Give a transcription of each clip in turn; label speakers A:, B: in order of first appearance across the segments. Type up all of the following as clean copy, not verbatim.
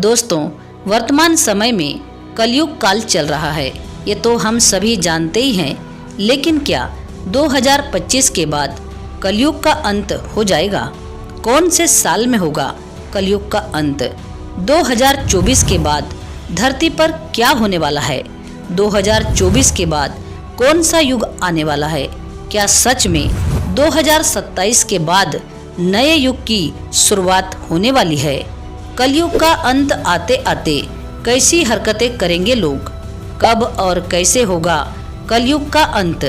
A: दोस्तों, वर्तमान समय में कलयुग काल चल रहा है, ये तो हम सभी जानते ही हैं। लेकिन क्या 2025 के बाद कलयुग का अंत हो जाएगा? कौन से साल में होगा कलयुग का अंत? 2024 के बाद धरती पर क्या होने वाला है? 2024 के बाद कौन सा युग आने वाला है? क्या सच में 2027 के बाद नए युग की शुरुआत होने वाली है? कलयुग का अंत आते आते कैसी हरकतें करेंगे लोग? कब और कैसे होगा कलयुग का अंत?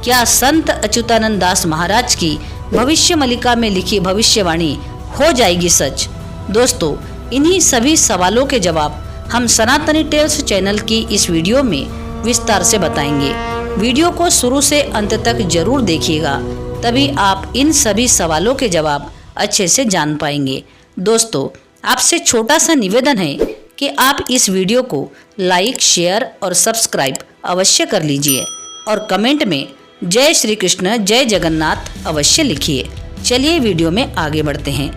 A: क्या संत अच्युतानंद दास महाराज की भविष्य मलिका में लिखी भविष्यवाणी हो जाएगी सच? दोस्तों, इन्हीं सभी सवालों के जवाब हम सनातनी टेल्स चैनल की इस वीडियो में विस्तार से बताएंगे। वीडियो को शुरू से अंत तक जरूर देखिएगा, तभी आप इन सभी सवालों के जवाब अच्छे से जान पाएंगे। दोस्तों, आपसे छोटा सा निवेदन है कि आप इस वीडियो को लाइक, शेयर और सब्सक्राइब अवश्य कर लीजिए और कमेंट में जय श्री कृष्ण, जय जगन्नाथ अवश्य लिखिए। चलिए वीडियो में आगे बढ़ते हैं।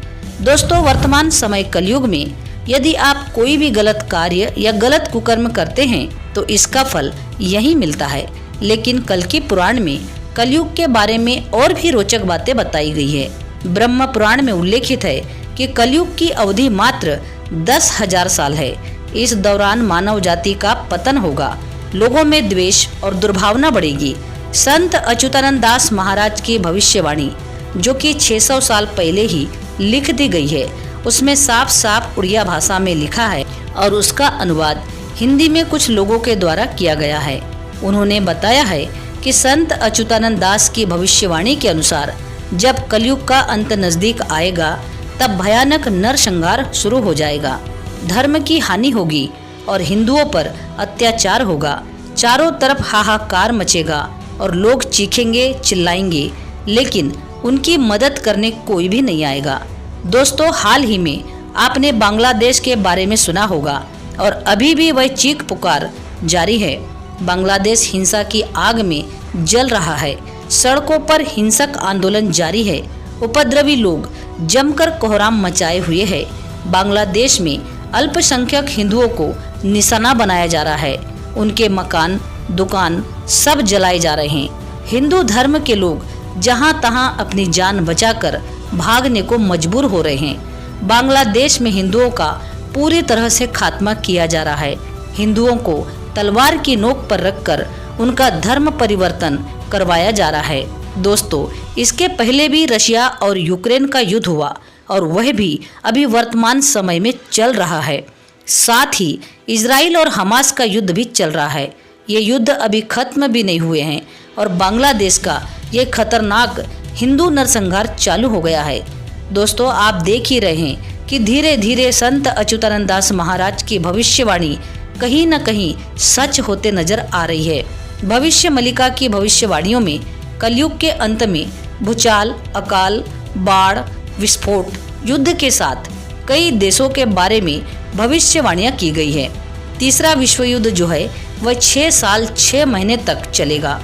A: दोस्तों, वर्तमान समय कलयुग में यदि आप कोई भी गलत कार्य या गलत कुकर्म करते हैं तो इसका फल यही मिलता है। लेकिन कल की पुराण में कलयुग के बारे में और भी रोचक बातें बताई गई है। ब्रह्म पुराण में उल्लेखित है कि कलयुग की अवधि मात्र 10,000 साल है। इस दौरान मानव जाति का पतन होगा, लोगों में द्वेष और दुर्भावना बढ़ेगी। संत अच्युतानंद दास महाराज की भविष्यवाणी, जो कि 600 साल पहले ही लिख दी गई है, उसमें साफ साफ उड़िया भाषा में लिखा है और उसका अनुवाद हिंदी में कुछ लोगों के द्वारा किया गया है। उन्होंने बताया है कि संत अच्युतानंद दास की भविष्यवाणी के अनुसार जब कलयुग का अंत नजदीक आएगा तब भयानक नरसंहार शुरू हो जाएगा, धर्म की हानि होगी और हिंदुओं पर अत्याचार होगा। चारों तरफ हाहाकार मचेगा और लोग चीखेंगे, चिल्लाएंगे, लेकिन उनकी मदद करने कोई भी नहीं आएगा। दोस्तों, हाल ही में आपने बांग्लादेश के बारे में सुना होगा और अभी भी वह चीख पुकार जारी है। बांग्लादेश हिंसा की आग में जल रहा है। सड़कों पर हिंसक आंदोलन जारी है। उपद्रवी लोग जमकर कोहराम मचाए हुए हैं। बांग्लादेश में अल्पसंख्यक हिंदुओं को निशाना बनाया जा रहा है। उनके मकान, दुकान सब जलाए जा रहे हैं। हिंदू धर्म के लोग जहां तहां अपनी जान बचाकर भागने को मजबूर हो रहे हैं। बांग्लादेश में हिंदुओं का पूरी तरह से खात्मा किया जा रहा है। हिंदुओं को तलवार की नोक पर रखकर उनका धर्म परिवर्तन करवाया जा रहा है। दोस्तों, इसके पहले भी रशिया और यूक्रेन का युद्ध हुआ और वह भी अभी वर्तमान समय में चल रहा है। साथ ही इजराइल और हमास का युद्ध भी चल रहा है। ये युद्ध अभी खत्म भी नहीं हुए हैं और बांग्लादेश का ये खतरनाक हिंदू नरसंहार चालू हो गया है। दोस्तों, आप देख ही रहे हैं कि धीरे धीरे संत अच्युतानंद दास महाराज की भविष्यवाणी कहीं न कहीं सच होते नजर आ रही है। भविष्य मलिका की भविष्यवाणियों में कलयुग के अंत में भूचाल, अकाल, बाढ़, विस्फोट, युद्ध के साथ कई देशों के बारे में भविष्यवाणियां की गई है। तीसरा विश्व युद्ध जो है वह 6 साल 6 महीने तक चलेगा।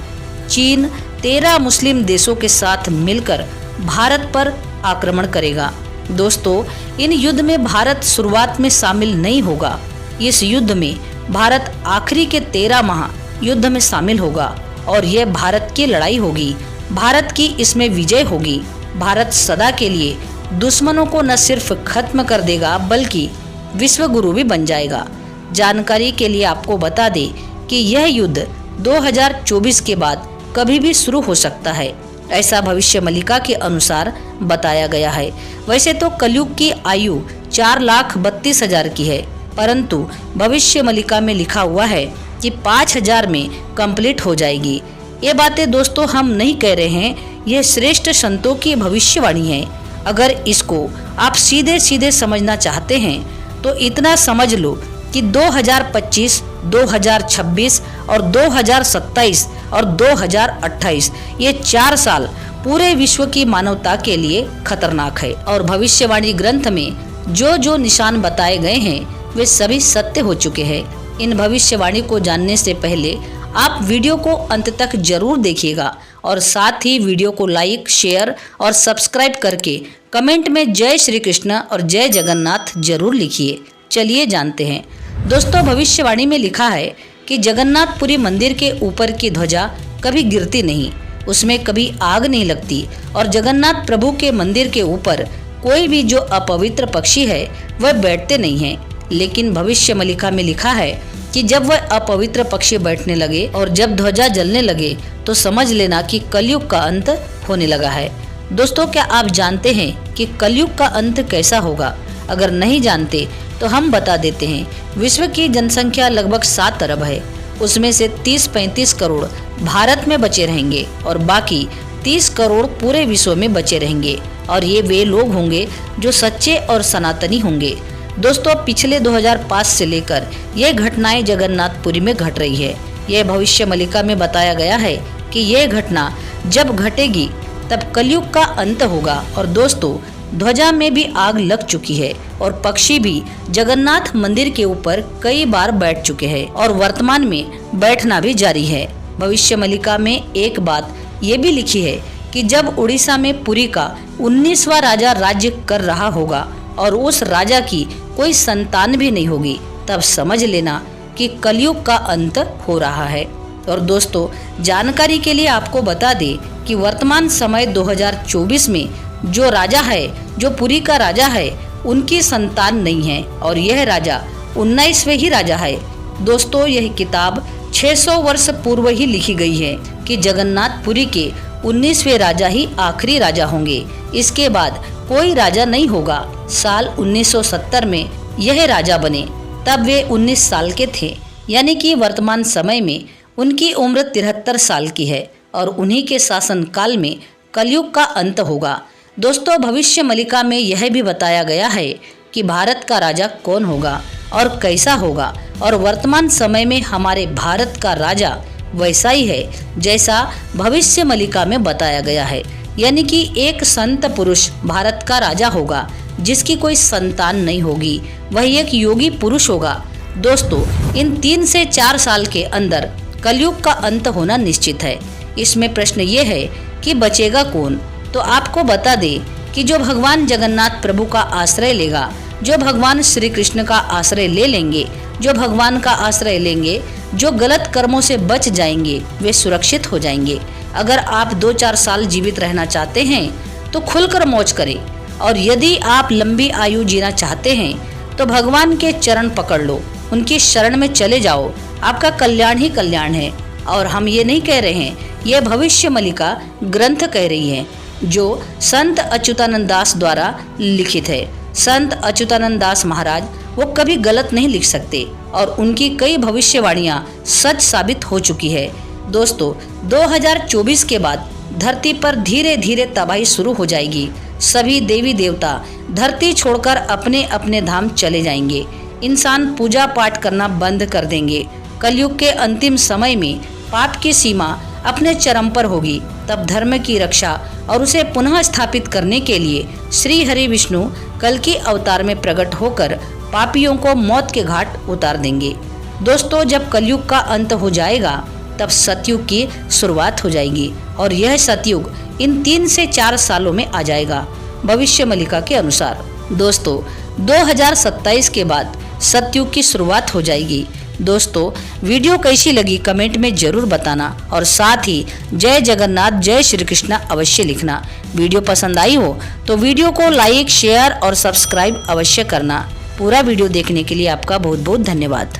A: चीन 13 मुस्लिम देशों के साथ मिलकर भारत पर आक्रमण करेगा। दोस्तों, इन युद्ध में भारत शुरुआत में शामिल नहीं होगा। इस युद्ध में भारत आखिरी के 13 माह युद्ध में शामिल होगा और यह भारत की लड़ाई होगी। भारत की इसमें विजय होगी। भारत सदा के लिए दुश्मनों को न सिर्फ खत्म कर देगा बल्कि विश्व गुरु भी बन जाएगा। जानकारी के लिए आपको बता दें कि यह युद्ध 2024 के बाद कभी भी शुरू हो सकता है, ऐसा भविष्य मलिका के अनुसार बताया गया है। वैसे तो कलयुग की आयु 4,32,000 की है, परंतु भविष्य मलिका में लिखा हुआ है कि 5,000 में कंप्लीट हो जाएगी। ये बातें दोस्तों हम नहीं कह रहे हैं, यह श्रेष्ठ संतों की भविष्यवाणी है। अगर इसको आप सीधे सीधे समझना चाहते हैं तो इतना समझ लो कि 2025, 2026 और 2027 और 2028 ये 4 साल पूरे विश्व की मानवता के लिए खतरनाक है। और भविष्यवाणी ग्रंथ में जो जो निशान बताए गए हैं वे सभी सत्य हो चुके हैं। इन भविष्यवाणी को जानने से पहले आप वीडियो को अंत तक जरूर देखिएगा और साथ ही वीडियो को लाइक, शेयर और सब्सक्राइब करके कमेंट में जय श्री कृष्ण और जय जगन्नाथ जरूर लिखिए। चलिए जानते हैं। दोस्तों, भविष्यवाणी में लिखा है कि जगन्नाथपुरी मंदिर के ऊपर की ध्वजा कभी गिरती नहीं, उसमें कभी आग नहीं लगती और जगन्नाथ प्रभु के मंदिर के ऊपर कोई भी जो अपवित्र पक्षी है वह बैठते नहीं हैं। लेकिन भविष्य मलिका में लिखा है कि जब वह अपवित्र पक्षी बैठने लगे और जब ध्वजा जलने लगे तो समझ लेना कि कलयुग का अंत होने लगा है। दोस्तों, क्या आप जानते हैं कि कलयुग का अंत कैसा होगा? अगर नहीं जानते तो हम बता देते हैं। विश्व की जनसंख्या लगभग 7 अरब है, उसमें से 30-35 करोड़ भारत में बचे रहेंगे और बाकी 30 करोड़ पूरे विश्व में बचे रहेंगे और ये वे लोग होंगे जो सच्चे और सनातनी होंगे। दोस्तों, पिछले 2005 से लेकर ये घटनाएं जगन्नाथपुरी में घट रही है। यह भविष्य मलिका में बताया गया है कि यह घटना जब घटेगी तब कलयुग का अंत होगा। और दोस्तों, ध्वजा में भी आग लग चुकी है और पक्षी भी जगन्नाथ मंदिर के ऊपर कई बार बैठ चुके हैं और वर्तमान में बैठना भी जारी है। भविष्य मलिका में एक बात ये भी लिखी है कि जब उड़ीसा में पुरी का 19वां राजा राज्य कर रहा होगा और उस राजा की कोई संतान भी नहीं होगी, तब समझ लेना कि कलयुग का अंत हो रहा है। और दोस्तों, जानकारी के लिए आपको बता दें कि वर्तमान समय 2024 में जो राजा है, जो पुरी का राजा है, उनकी संतान नहीं है और यह राजा 19वें ही राजा है। दोस्तों, यह किताब 600 वर्ष पूर्व ही लिखी गई है कि जगन्नाथपुरी के 19वें राजा ही आखिरी राजा होंगे, इसके बाद कोई राजा नहीं होगा। साल 1970 में यह राजा बने, तब वे 19 साल के थे, यानी कि वर्तमान समय में उनकी उम्र 73 साल की है और उन्हीं के शासन काल में कलयुग का अंत होगा। दोस्तों, भविष्य मलिका में यह भी बताया गया है कि भारत का राजा कौन होगा और कैसा होगा और वर्तमान समय में हमारे भारत का राजा वैसा ही है जैसा भविष्य मलिका में बताया गया है, यानी कि एक संत पुरुष भारत का राजा होगा जिसकी कोई संतान नहीं होगी, वह एक योगी पुरुष होगा। दोस्तों, इन 3 से 4 साल के अंदर कलयुग का अंत होना निश्चित है। इसमें प्रश्न ये है कि बचेगा कौन? तो आपको बता दें कि जो भगवान जगन्नाथ प्रभु का आश्रय लेगा, जो भगवान श्री कृष्ण का आश्रय ले लेंगे, जो भगवान का आश्रय लेंगे, जो गलत कर्मों से बच जाएंगे, वे सुरक्षित हो जाएंगे। अगर आप 2-4 साल जीवित रहना चाहते हैं तो खुलकर मौज करें और यदि आप लंबी आयु जीना चाहते हैं तो भगवान के चरण पकड़ लो, उनकी शरण में चले जाओ, आपका कल्याण ही कल्याण है। और हम ये नहीं कह रहे हैं, यह भविष्य मलिका ग्रंथ कह रही है जो संत अच्युतानंद दास द्वारा लिखित है। संत अच्युतानंद दास महाराज वो कभी गलत नहीं लिख सकते और उनकी कई भविष्यवाणियां सच साबित हो चुकी है। दोस्तों, 2024 के बाद धरती पर धीरे धीरे तबाही शुरू हो जाएगी। सभी देवी देवता धरती छोड़कर अपने अपने धाम चले जाएंगे। इंसान पूजा पाठ करना बंद कर देंगे। कलयुग के अंतिम समय में पाप की सीमा अपने चरम पर होगी। तब धर्म की रक्षा और उसे पुनः स्थापित करने के लिए श्री हरि विष्णु कल की अवतार में प्रकट होकर पापियों को मौत के घाट उतार देंगे। दोस्तों, जब कलयुग का अंत हो जाएगा तब सतयुग की शुरुआत हो जाएगी और यह सतयुग इन 3 से 4 सालों में आ जाएगा भविष्य मलिका के अनुसार। दोस्तों, 2027 के बाद सतयुग की शुरुआत हो जाएगी। दोस्तों, वीडियो कैसी लगी कमेंट में जरूर बताना और साथ ही जय जगन्नाथ जय श्री कृष्णा अवश्य लिखना। वीडियो पसंद आई हो तो वीडियो को लाइक, शेयर और सब्सक्राइब अवश्य करना। पूरा वीडियो देखने के लिए आपका बहुत बहुत धन्यवाद।